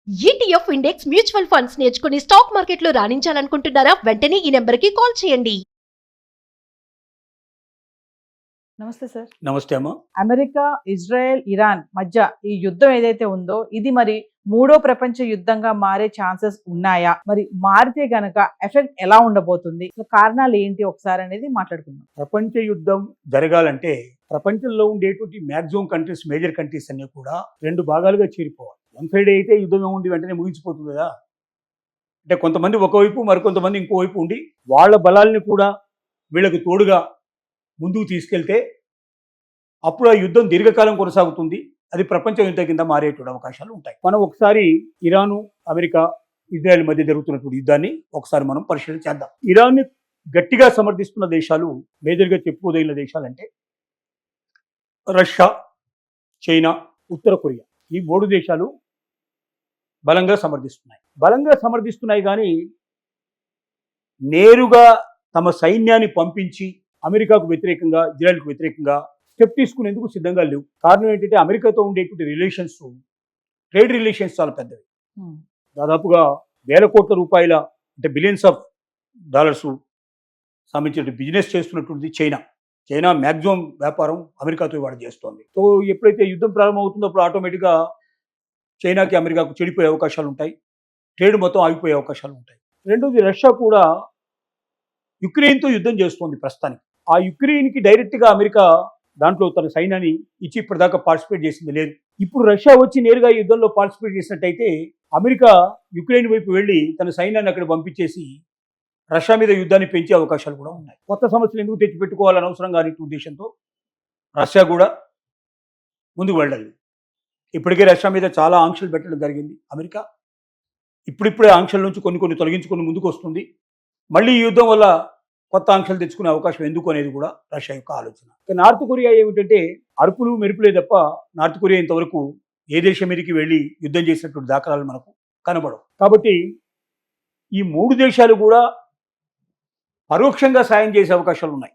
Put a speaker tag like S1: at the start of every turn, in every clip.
S1: ETF index mutual funds నేర్చుకుని stock మార్కెట్లో రాణించాలనుకుంటున్నారా? వెంటనే ఈ నెంబర్కి కాల్ చేయండి.
S2: నమస్తే సార్.
S3: నమస్తే అమ్మ.
S2: అమెరికా, ఇజ్రాయెల్, ఇరాన్ మధ్య ఈ యుద్ధం ఏదైతే ఉందో ఇది మరి మూడో ప్రపంచ యుద్ధంగా మారే ఛాన్సెస్ ఉన్నాయా? మరి మారితే గనక ఎఫెక్ట్ ఎలా ఉండబోతుంది? కారణాలు ఏంటి ఒకసారి అనేది మాట్లాడుకుందాం.
S3: ప్రపంచ యుద్ధం జరగాలంటే ప్రపంచంలో ఉండేటువంటి మ్యాక్సిమం కంట్రీస్, మేజర్ కంట్రీస్ అన్ని కూడా రెండు భాగాలుగా చేరిపోవాలి. వన్ సైడ్ అయితే యుద్ధం ఏముంది వెంటనే ముగించిపోతుంది కదా. అంటే కొంతమంది ఒకవైపు, మరికొంతమంది ఇంకోవైపు ఉండి వాళ్ళ బలాల్ని కూడా వీళ్ళకి తోడుగా ముందుకు తీసుకెళ్తే అప్పుడు ఆ యుద్ధం దీర్ఘకాలం కొనసాగుతుంది. అది ప్రపంచ యుద్ధం కింద మారేటువంటి అవకాశాలు ఉంటాయి. మనం ఒకసారి ఇరాను, అమెరికా, ఇజ్రాయెల్ మధ్య జరుగుతున్నటువంటి యుద్ధాన్ని ఒకసారి మనం పరిశీలన చేద్దాం. ఇరాన్ని గట్టిగా సమర్థిస్తున్న దేశాలు, మేజర్గా చెప్పుకోదగిన దేశాలంటే రష్యా, చైనా, ఉత్తర కొరియా. ఈ మూడు దేశాలు బలంగా సమర్థిస్తున్నాయి కానీ నేరుగా తమ సైన్యాన్ని పంపించి అమెరికాకు వ్యతిరేకంగా, ఇజ్రాయెల్కు వ్యతిరేకంగా స్టెప్ తీసుకునేందుకు సిద్ధంగా లేవు. కారణం ఏంటంటే అమెరికాతో ఉండేటువంటి రిలేషన్స్, ట్రేడ్ రిలేషన్స్ చాలా పెద్దవి. దాదాపుగా వేల కోట్ల రూపాయల, అంటే బిలియన్స్ ఆఫ్ డాలర్స్ సంబంధించిన బిజినెస్ చేస్తున్నటువంటిది చైనా మ్యాక్సిమం వ్యాపారం అమెరికాతో ఇవాళ చేస్తోంది. సో ఎప్పుడైతే యుద్ధం ప్రారంభమవుతుందో అప్పుడు ఆటోమేటిక్గా చైనాకి, అమెరికాకు చెడిపోయే అవకాశాలు ఉంటాయి. ట్రేడ్ మొత్తం ఆగిపోయే అవకాశాలు ఉంటాయి. రెండోది, రష్యా కూడా యుక్రెయిన్తో యుద్ధం చేస్తోంది ప్రస్తుతానికి. ఆ యుక్రెయిన్కి డైరెక్ట్గా అమెరికా దాంట్లో తన సైన్యాన్ని ఇచ్చి ఇప్పటిదాకా పార్టిసిపేట్ చేసింది లేదు. ఇప్పుడు రష్యా వచ్చి నేరుగా యుద్ధంలో పార్టిసిపేట్ చేసినట్టయితే అమెరికా యుక్రెయిన్ వైపు వెళ్ళి తన సైన్యాన్ని అక్కడ పంపించేసి రష్యా మీద యుద్ధాన్ని పెంచే అవకాశాలు కూడా ఉన్నాయి. కొత్త సమస్యలు ఎందుకు తెచ్చిపెట్టుకోవాలని అవసరం కానీ ఉద్దేశంతో రష్యా కూడా ముందుకు వెళ్ళాలి. ఇప్పటికే రష్యా మీద చాలా ఆంక్షలు పెట్టడం జరిగింది అమెరికా. ఇప్పుడిప్పుడే ఆంక్షల నుంచి కొన్ని తొలగించుకొని ముందుకు వస్తుంది. మళ్ళీ ఈ యుద్ధం వల్ల కొత్త ఆంక్షలు తెచ్చుకునే అవకాశం ఎందుకు అనేది కూడా రష్యా యొక్క ఆలోచన. నార్త్ కొరియా ఏమిటంటే అరుపులు మెరుపులే తప్ప నార్త్ కొరియా ఇంతవరకు ఏ దేశం మీదకి వెళ్ళి యుద్ధం చేసినటువంటి దాఖలాలు మనకు కనబడవు. కాబట్టి ఈ మూడు దేశాలు కూడా పరోక్షంగా సాయం చేసే అవకాశాలు ఉన్నాయి.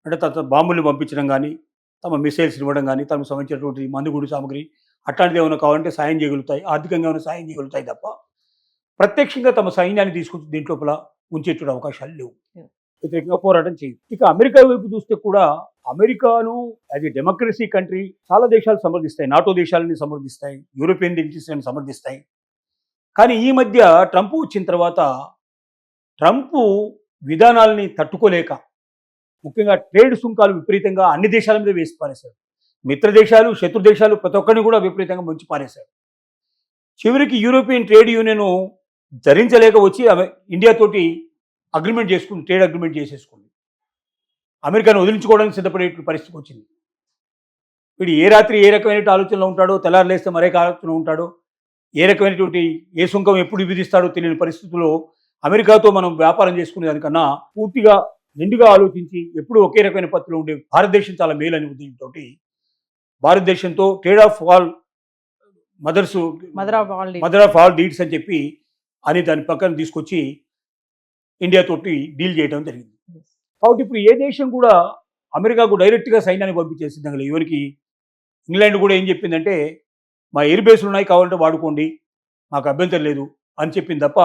S3: అంటే తమ బాంబుల్ని పంపించడం కానీ, తమ మిసైల్స్ ఇవ్వడం కానీ, తమకు సంబంధించినటువంటి మందుగుడు సామగ్రి అట్లాంటిది ఏమైనా కావాలంటే సాయం చేయగలుగుతాయి, ఆర్థికంగా ఏమైనా సాయం చేయగలుగుతాయి తప్ప ప్రత్యక్షంగా తమ సైన్యాన్ని తీసుకొచ్చి దీంట్లోపల ఉంచేటువంటి అవకాశాలు లేవు. వ్యతిరేకంగా పోరాటం చేయదు. ఇక అమెరికా వైపు చూస్తే కూడా అమెరికాను యాజ్ ఏ డెమోక్రసీ కంట్రీ చాలా దేశాలు సమర్థిస్తాయి, నాటో దేశాలని సమర్థిస్తాయి, యూరోపియన్ దేశాలను సమర్థిస్తాయి. కానీ ఈ మధ్య ట్రంప్ వచ్చిన తర్వాత ట్రంప్ విధానాలని తట్టుకోలేక, ముఖ్యంగా ట్రేడ్ సుంకాలు విపరీతంగా అన్ని దేశాల మీద వేసి పారేశాడు. మిత్ర దేశాలు, శత్రు దేశాలు ప్రతి ఒక్కరిని కూడా విపరీతంగా ముంచి పారేశాడు. చివరికి యూరోపియన్ ట్రేడ్ యూనియన్ ధరించలేక వచ్చి ఇండియాతోటి అగ్రిమెంట్ చేసుకుని, ట్రేడ్ అగ్రిమెంట్ చేసేసుకుంది. అమెరికాను వదిలించుకోవడానికి సిద్ధపడే పరిస్థితికి వచ్చింది. వీడు ఏ రాత్రి ఏ రకమైన ఆలోచనలో ఉంటాడో, తెల్లారులేస్తే మరే ఆలోచన ఉంటాడో, ఏ రకమైనటువంటి ఏ సుంకం ఎప్పుడు విధిస్తాడో తెలియని పరిస్థితుల్లో అమెరికాతో మనం వ్యాపారం చేసుకునే దానికన్నా పూర్తిగా నిండుగా ఆలోచించి ఎప్పుడు ఒకే రకమైన పత్తిలో ఉండే భారతదేశం చాలా మేలు అనే ఉద్దేశంతో భారతదేశంతో trade of all mother of all deeds అని చెప్పి అని దాని పక్కన తీసుకొచ్చి ఇండియాతోటి డీల్ చేయడం జరిగింది. కాబట్టి ఇప్పుడు ఏ దేశం కూడా అమెరికాకు డైరెక్ట్గా సైన్యాన్ని పంపించే సిద్ధంగా లేదు. ఎవరికి ఇంగ్లాండ్ కూడా ఏం చెప్పిందంటే మా ఎయిర్ బేస్లు ఉన్నాయి, కావాలంటే వాడుకోండి, మాకు అభ్యంతరం లేదు అని చెప్పింది తప్ప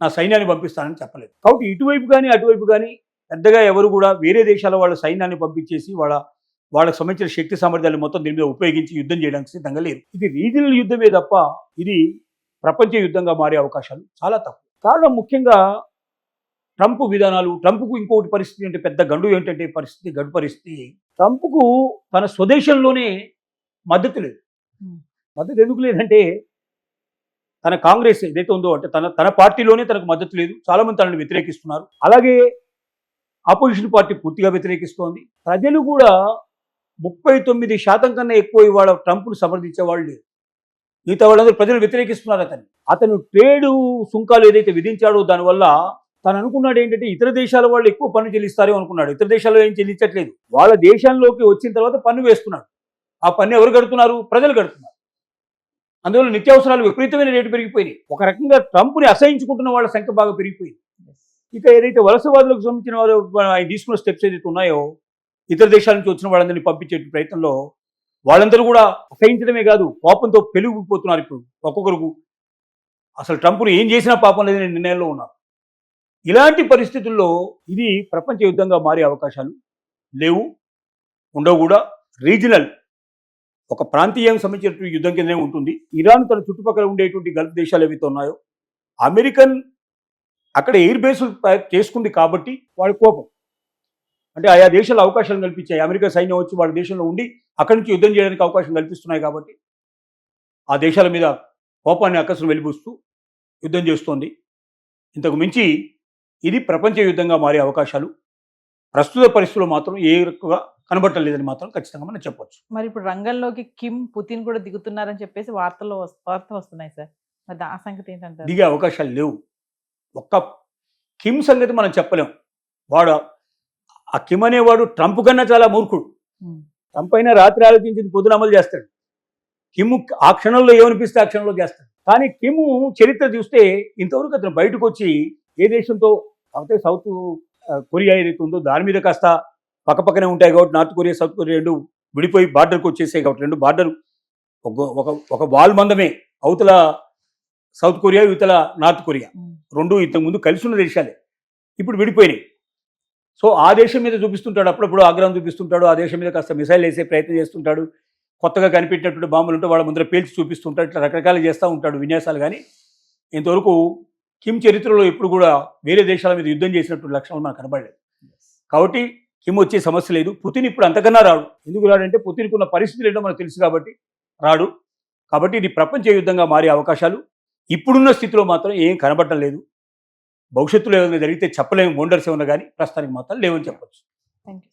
S3: నా సైన్యాన్ని పంపిస్తానని చెప్పలేదు. కాబట్టి ఇటువైపు కానీ అటువైపు కానీ పెద్దగా ఎవరు కూడా వేరే దేశాల వాళ్ళ సైన్యాన్ని పంపించేసి వాళ్ళకి సంబంధించిన శక్తి సామర్థ్యాలు మొత్తం దీని మీద ఉపయోగించి యుద్ధం చేయడానికి సిద్ధంగా లేరు. ఇది రీజనల్ యుద్ధమే తప్ప ఇది ప్రపంచ యుద్ధంగా మారే అవకాశాలు చాలా తక్కువ. కారణం ముఖ్యంగా ట్రంప్ విధానాలు. ట్రంప్కు ఇంకొకటి పరిస్థితి అంటే పెద్ద గండు ఏంటంటే గడు పరిస్థితి, ట్రంప్కు తన స్వదేశంలోనే మద్దతు లేదు. మద్దతు ఎందుకు లేదంటే తన కాంగ్రెస్ ఏదైతే ఉందో అంటే తన పార్టీలోనే తనకు మద్దతు లేదు. చాలామంది తనని వ్యతిరేకిస్తున్నారు. అలాగే ఆపోజిషన్ పార్టీ పూర్తిగా వ్యతిరేకిస్తోంది. ప్రజలు కూడా 39% కన్నా ఎక్కువ ఇవాళ ట్రంప్ను సమర్థించే వాళ్ళు లేరు. మిగతా వాళ్ళందరూ ప్రజలు వ్యతిరేకిస్తున్నారు అతను ట్రేడు సుంకాలు ఏదైతే విధించాడో దానివల్ల తను అనుకున్నాడు ఏంటంటే ఇతర దేశాల వాళ్ళు ఎక్కువ పన్ను చెల్లిస్తారో అనుకున్నాడు. ఇతర దేశాల్లో ఏం చెల్లించట్లేదు. వాళ్ళ దేశంలోకి వచ్చిన తర్వాత పన్ను వేస్తున్నాడు. ఆ పన్ను ఎవరు కడుతున్నారు? ప్రజలు కడుతున్నారు. అందువల్ల నిత్యావసరాలు విపరీతమైన రేటు పెరిగిపోయినాయి. ఒక రకంగా ట్రంప్ని అసహించుకుంటున్న వాళ్ళ సంఖ్య బాగా పెరిగిపోయింది. ఇక ఏదైతే వలసవాదులకు సంబంధించిన వారు ఆయన తీసుకున్న స్టెప్స్ ఏదైతే ఉన్నాయో, ఇతర దేశాల నుంచి వచ్చిన వాళ్ళందరినీ పంపించే ప్రయత్నంలో వాళ్ళందరూ కూడా అసహించడమే కాదు, కోపంతో పెరిగిపోతున్నారు. ఇప్పుడు ఒక్కొక్కరు అసలు ట్రంప్ను ఏం చేసినా పాపం లేదని నిర్ణయంలో ఉన్నారు. ఇలాంటి పరిస్థితుల్లో ఇది ప్రపంచ యుద్ధంగా మారే అవకాశాలు లేవు, ఉండవు కూడా. రీజనల్ ఒక ప్రాంతీయంగా సంబంధించినటువంటి యుద్ధం కిందనే ఉంటుంది. ఇరాన్ తన చుట్టుపక్కల ఉండేటువంటి గల్ఫ్ దేశాలు ఏవైతే ఉన్నాయో అమెరికన్ అక్కడ ఎయిర్ బేసులు చేసుకుంది కాబట్టి వాడి కోపం, అంటే ఆయా దేశాలు అవకాశాలు కల్పించాయి. అమెరికా సైన్యం వచ్చి వాళ్ళ దేశంలో ఉండి అక్కడి నుంచి యుద్ధం చేయడానికి అవకాశం కల్పిస్తున్నాయి కాబట్టి ఆ దేశాల మీద కోపాన్ని అక్కసును వెలిబుస్తూ యుద్ధం చేస్తోంది. ఇంతకు మించి ఇది ప్రపంచ యుద్ధంగా మారే అవకాశాలు ప్రస్తుత పరిస్థితుల్లో మాత్రం ఏ రకంగా కనబడటం లేదని మాత్రం ఖచ్చితంగా మనం చెప్పొచ్చు.
S2: మరి ఇప్పుడు రంగంలోకి కిమ్ పుతిన్ కూడా దిగుతున్నారని చెప్పేసి వార్తలు వస్తున్నాయి సార్. మరి ఆ సంగతి ఏంటంటారు?
S3: దిగే అవకాశాలు లేవు. ఒక్క కిమ్ సంగతి మనం చెప్పలేం. వాడు ఆ కిమ్ అనేవాడు ట్రంప్ కన్నా చాలా మూర్ఖుడు. ట్రంప్ అయినా రాత్రి ఆలోచించి పొద్దున అమలు చేస్తాడు. కిమ్ ఆ క్షణంలో ఏమనిపిస్తే ఆ క్షణంలో చేస్తాడు. కానీ కిమ్ చరిత్ర చూస్తే ఇంతవరకు అతను బయటకు వచ్చి ఏ దేశంతో కాకపోతే సౌత్ కొరియా ఏదైతే ఉందో దాని మీద కాస్త పక్కపక్కనే ఉంటాయి కాబట్టి నార్త్ కొరియా సౌత్ కొరియా రెండు విడిపోయి బార్డర్కి వచ్చేసాయి కాబట్టి రెండు బార్డర్ ఒక వాల్ మందమే, అవతల సౌత్ కొరియా ఇవతల నార్త్ కొరియా రెండు ఇంతకుముందు కలిసి ఉన్న దేశాలే ఇప్పుడు విడిపోయినాయి. సో ఆ దేశం మీద చూపిస్తుంటాడు, అప్పుడప్పుడు ఆగ్రహం చూపిస్తుంటాడు, ఆ దేశం మీద కాస్త మిసైల్ వేసే ప్రయత్నం చేస్తుంటాడు, కొత్తగా కనిపెట్టినటువంటి బాంబులు ఉంటే వాళ్ళ ముందర పేల్చి చూపిస్తుంటాడు, ఇట్లా రకరకాలు చేస్తూ ఉంటాడు విన్యాసాలు. కానీ ఇంతవరకు కిమ్ చరిత్రలో ఎప్పుడు కూడా వేరే దేశాల మీద యుద్ధం చేసినటువంటి లక్షణాలు మనకు కనబడలేదు. కాబట్టి కిమ్ వచ్చే సమస్య లేదు. పుతిన్ ఇప్పుడు అంతకన్నా రాడు. ఎందుకు రాడంటే పుతిన్కు ఉన్న పరిస్థితులు ఏంటో మనకు తెలుసు కాబట్టి రాడు. కాబట్టి ఇది ప్రపంచ యుద్ధంగా మారే అవకాశాలు ఇప్పుడున్న స్థితిలో మాత్రం ఏం కనబడటం లేదు. భవిష్యత్తులో ఏమైనా జరిగితే చెప్పలేము, వండర్స్ ఏమన్నా, కానీ ప్రస్తుతానికి మాత్రం లేవని చెప్పొచ్చు.
S2: Thank you.